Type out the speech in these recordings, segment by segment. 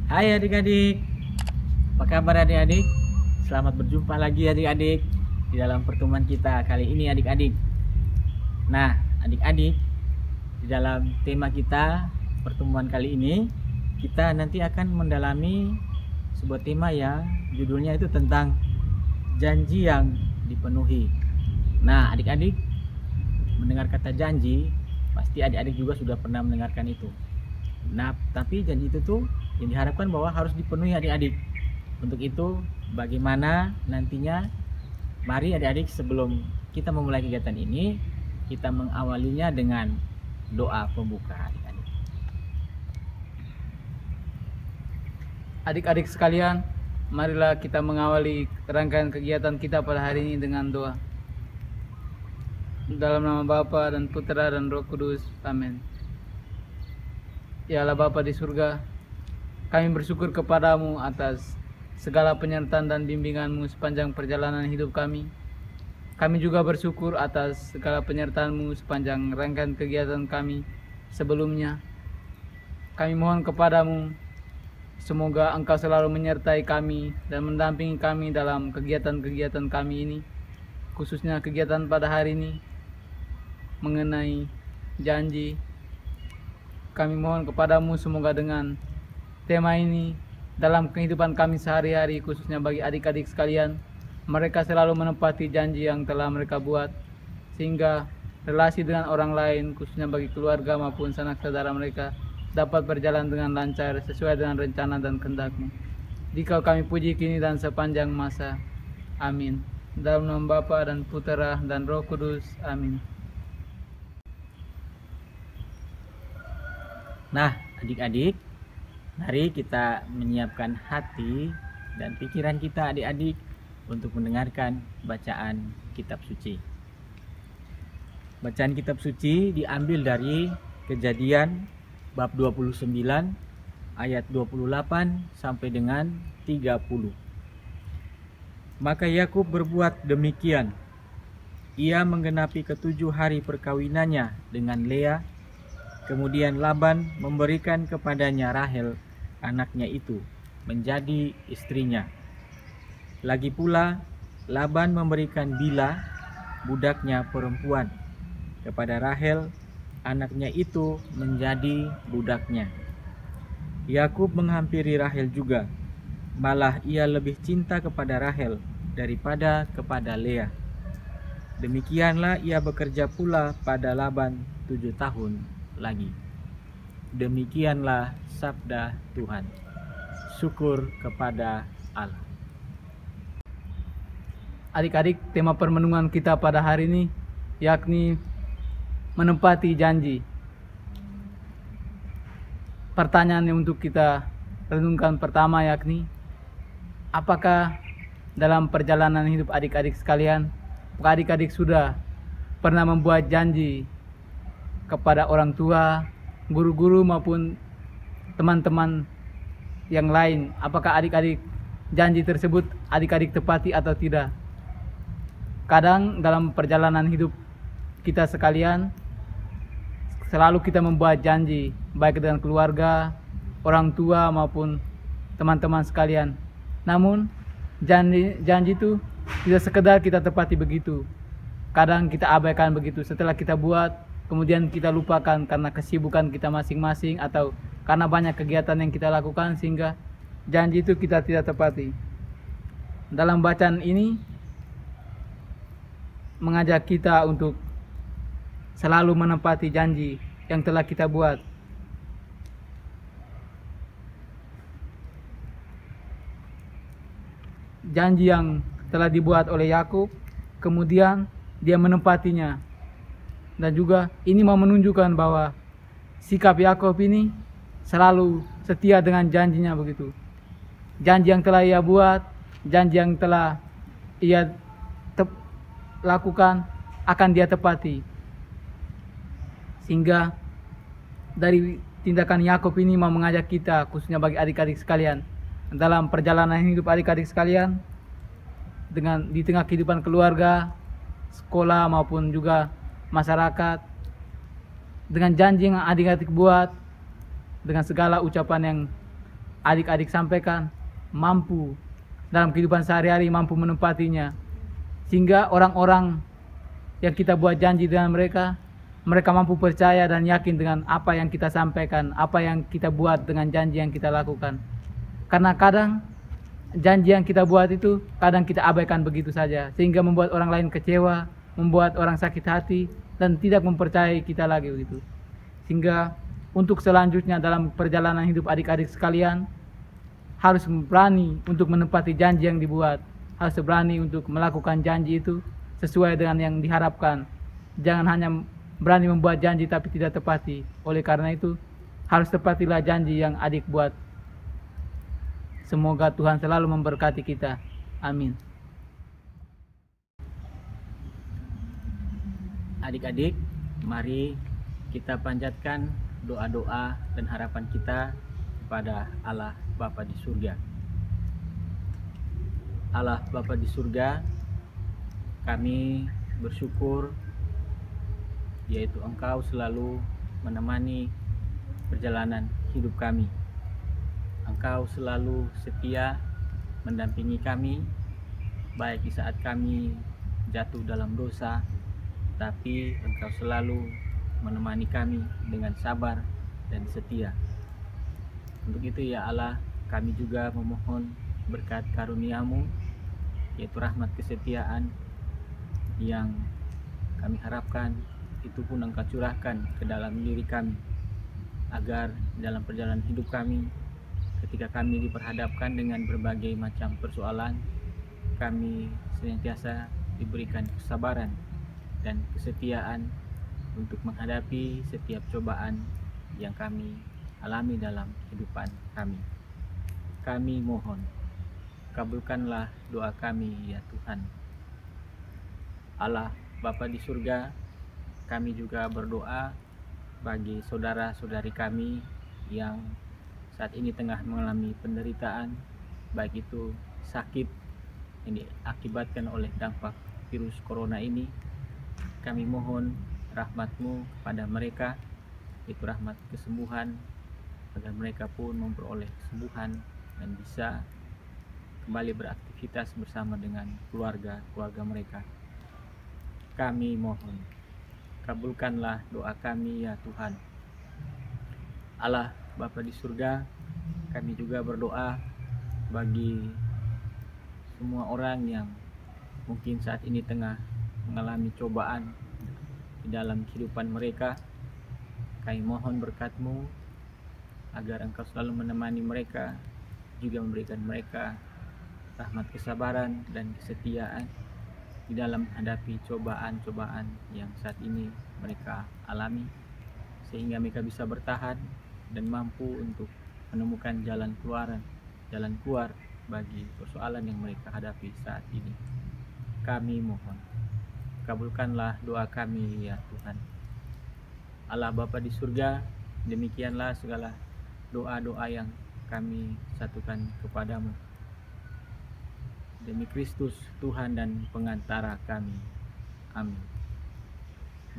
Hai adik-adik, apa kabar adik-adik? Selamat berjumpa lagi adik-adik di dalam pertemuan kita kali ini adik-adik. Nah adik-adik, di dalam tema kita pertemuan kali ini kita nanti akan mendalami sebuah tema yang judulnya itu tentang janji yang dipenuhi. Nah adik-adik, mendengar kata janji pasti adik-adik juga sudah pernah mendengarkan itu. Nah tapi janji itu tuh yang diharapkan bahwa harus dipenuhi adik-adik. Untuk itu bagaimana nantinya, mari adik-adik sebelum kita memulai kegiatan ini, kita mengawalinya dengan doa pembuka adik-adik. Adik-adik sekalian, marilah kita mengawali rangkaian kegiatan kita pada hari ini dengan doa. Dalam nama Bapa dan Putra dan Roh Kudus, amin. Ya Allah Bapa di surga, kami bersyukur kepadamu atas segala penyertaan dan bimbinganmu sepanjang perjalanan hidup kami. Kami juga bersyukur atas segala penyertaanmu sepanjang rangkaian kegiatan kami sebelumnya. Kami mohon kepadamu, semoga Engkau selalu menyertai kami dan mendampingi kami dalam kegiatan-kegiatan kami ini, khususnya kegiatan pada hari ini mengenai janji. Kami mohon kepadamu semoga dengan tema ini dalam kehidupan kami sehari-hari, khususnya bagi adik-adik sekalian, mereka selalu menepati janji yang telah mereka buat, sehingga relasi dengan orang lain, khususnya bagi keluarga maupun sanak saudara mereka, dapat berjalan dengan lancar sesuai dengan rencana dan kehendak-Mu. Dikau kami puji kini dan sepanjang masa. Amin. Dalam nama Bapa dan Putra dan Roh Kudus. Amin. Nah adik-adik, mari kita menyiapkan hati dan pikiran kita adik-adik untuk mendengarkan bacaan kitab suci. Bacaan kitab suci diambil dari Kejadian bab 29 ayat 28 sampai dengan 30. Maka Yakub berbuat demikian. Ia menggenapi ke-7 hari perkawinannya dengan Lea. Kemudian Laban memberikan kepadanya Rahel, anaknya itu, menjadi istrinya. Lagi pula Laban memberikan Bila, budaknya perempuan, kepada Rahel, anaknya itu, menjadi budaknya. Yakub menghampiri Rahel juga, malah ia lebih cinta kepada Rahel daripada kepada Lea. Demikianlah ia bekerja pula pada Laban 7 tahun lagi. Demikianlah sabda Tuhan. Syukur kepada Allah. Adik-adik, tema permenungan kita pada hari ini yakni menepati janji. Pertanyaan yang untuk kita renungkan pertama yakni, apakah dalam perjalanan hidup adik-adik sekalian, adik-adik sudah pernah membuat janji kepada orang tua, guru-guru maupun teman-teman yang lain? Apakah adik-adik janji tersebut adik-adik tepati atau tidak? Kadang dalam perjalanan hidup kita sekalian, selalu kita membuat janji, baik dengan keluarga, orang tua maupun teman-teman sekalian. Namun janji itu tidak sekedar kita tepati begitu. Kadang kita abaikan begitu. Setelah kita buat, kemudian kita lupakan karena kesibukan kita masing-masing atau karena banyak kegiatan yang kita lakukan, sehingga janji itu kita tidak tepati. Dalam bacaan ini mengajak kita untuk selalu menepati janji yang telah kita buat. Janji yang telah dibuat oleh Yakub, kemudian dia menepatinya. Dan juga ini mau menunjukkan bahwa sikap Yakub ini selalu setia dengan janjinya begitu. Janji yang telah ia buat, janji yang telah ia lakukan akan dia tepati. Sehingga dari tindakan Yakub ini mau mengajak kita, khususnya bagi adik-adik sekalian, dalam perjalanan hidup adik-adik sekalian, dengan di tengah kehidupan keluarga, sekolah maupun juga masyarakat, dengan janji yang adik-adik buat, dengan segala ucapan yang adik-adik sampaikan mampu dalam kehidupan sehari-hari, mampu menempatinya, sehingga orang-orang yang kita buat janji dengan mereka mampu percaya dan yakin dengan apa yang kita sampaikan, apa yang kita buat dengan janji yang kita lakukan. Karena kadang janji yang kita buat itu kadang kita abaikan begitu saja, sehingga membuat orang lain kecewa, membuat orang sakit hati dan tidak mempercayai kita lagi begitu. Sehingga untuk selanjutnya dalam perjalanan hidup adik-adik sekalian, harus berani untuk menepati janji yang dibuat, harus berani untuk melakukan janji itu sesuai dengan yang diharapkan. Jangan hanya berani membuat janji tapi tidak tepati. Oleh karena itu, harus tepatilah janji yang adik buat. Semoga Tuhan selalu memberkati kita. Amin. Adik-adik, mari kita panjatkan doa-doa dan harapan kita kepada Allah Bapa di surga. Allah Bapa di surga, kami bersyukur yaitu Engkau selalu menemani perjalanan hidup kami. Engkau selalu setia mendampingi kami, baik di saat kami jatuh dalam dosa, tapi Engkau selalu menemani kami dengan sabar dan setia. Untuk itu ya Allah, kami juga memohon berkat karunia-Mu, yaitu rahmat kesetiaan yang kami harapkan itu pun Engkau curahkan ke dalam diri kami, agar dalam perjalanan hidup kami, ketika kami diperhadapkan dengan berbagai macam persoalan, kami senantiasa diberikan kesabaran dan kesetiaan untuk menghadapi setiap cobaan yang kami alami dalam kehidupan kami. Kami mohon, kabulkanlah doa kami ya Tuhan. Allah Bapa di surga, kami juga berdoa bagi saudara-saudari kami yang saat ini tengah mengalami penderitaan, baik itu sakit yang diakibatkan oleh dampak virus corona ini. Kami mohon rahmat-Mu kepada mereka, itu rahmat kesembuhan, agar mereka pun memperoleh kesembuhan dan bisa kembali beraktivitas bersama dengan keluarga mereka. Kami mohon, kabulkanlah doa kami ya Tuhan. Allah Bapa di surga, kami juga berdoa bagi semua orang yang mungkin saat ini tengah mengalami cobaan di dalam kehidupan mereka. Kami mohon berkat-Mu agar Engkau selalu menemani mereka, juga memberikan mereka rahmat kesabaran dan kesetiaan di dalam menghadapi cobaan-cobaan yang saat ini mereka alami, sehingga mereka bisa bertahan dan mampu untuk menemukan jalan keluar bagi persoalan yang mereka hadapi saat ini. Kami mohon, kabulkanlah doa kami ya Tuhan. Allah Bapa di surga, demikianlah segala doa-doa yang kami satukan kepadamu. Demi Kristus Tuhan dan pengantara kami. Amin.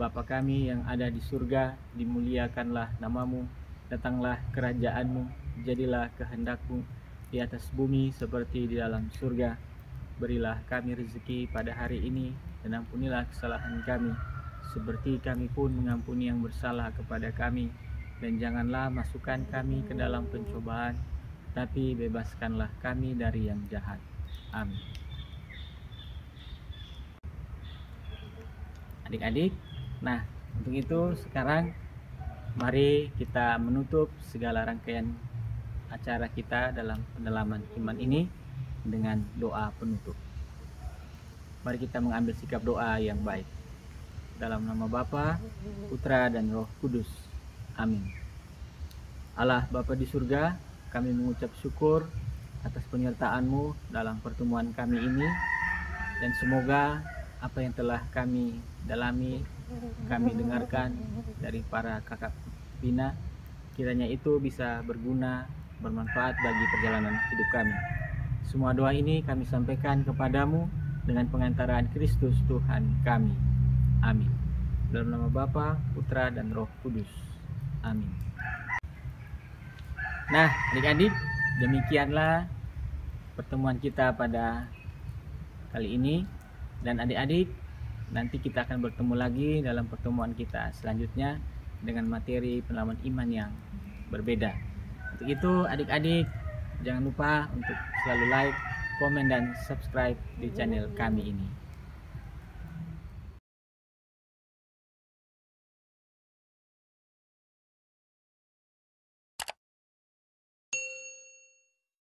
Bapa kami yang ada di surga, dimuliakanlah namamu, datanglah kerajaanmu, jadilah kehendak-Mu di atas bumi seperti di dalam surga. Berilah kami rezeki pada hari ini, dan ampunilah kesalahan kami, seperti kami pun mengampuni yang bersalah kepada kami. Dan janganlah masukkan kami ke dalam pencobaan, tapi bebaskanlah kami dari yang jahat. Amin. Adik-adik, nah untuk itu sekarang mari kita menutup segala rangkaian acara kita dalam pendalaman iman ini dengan doa penutup. Mari kita mengambil sikap doa yang baik. Dalam nama Bapa, Putra dan Roh Kudus. Amin. Allah Bapa di surga, kami mengucap syukur atas penyertaan-Mu dalam pertemuan kami ini, dan semoga apa yang telah kami dalami, kami dengarkan dari para kakak bina, kiranya itu bisa berguna, bermanfaat bagi perjalanan hidup kami. Semua doa ini kami sampaikan kepadamu dengan pengantaran Kristus Tuhan kami. Amin. Dalam nama Bapa, Putra dan Roh Kudus. Amin. Nah, adik-adik, demikianlah pertemuan kita pada kali ini. Dan adik-adik, nanti kita akan bertemu lagi dalam pertemuan kita selanjutnya dengan materi pendalaman iman yang berbeda. Untuk itu adik-adik, jangan lupa untuk selalu like, komen, dan subscribe di channel kami ini.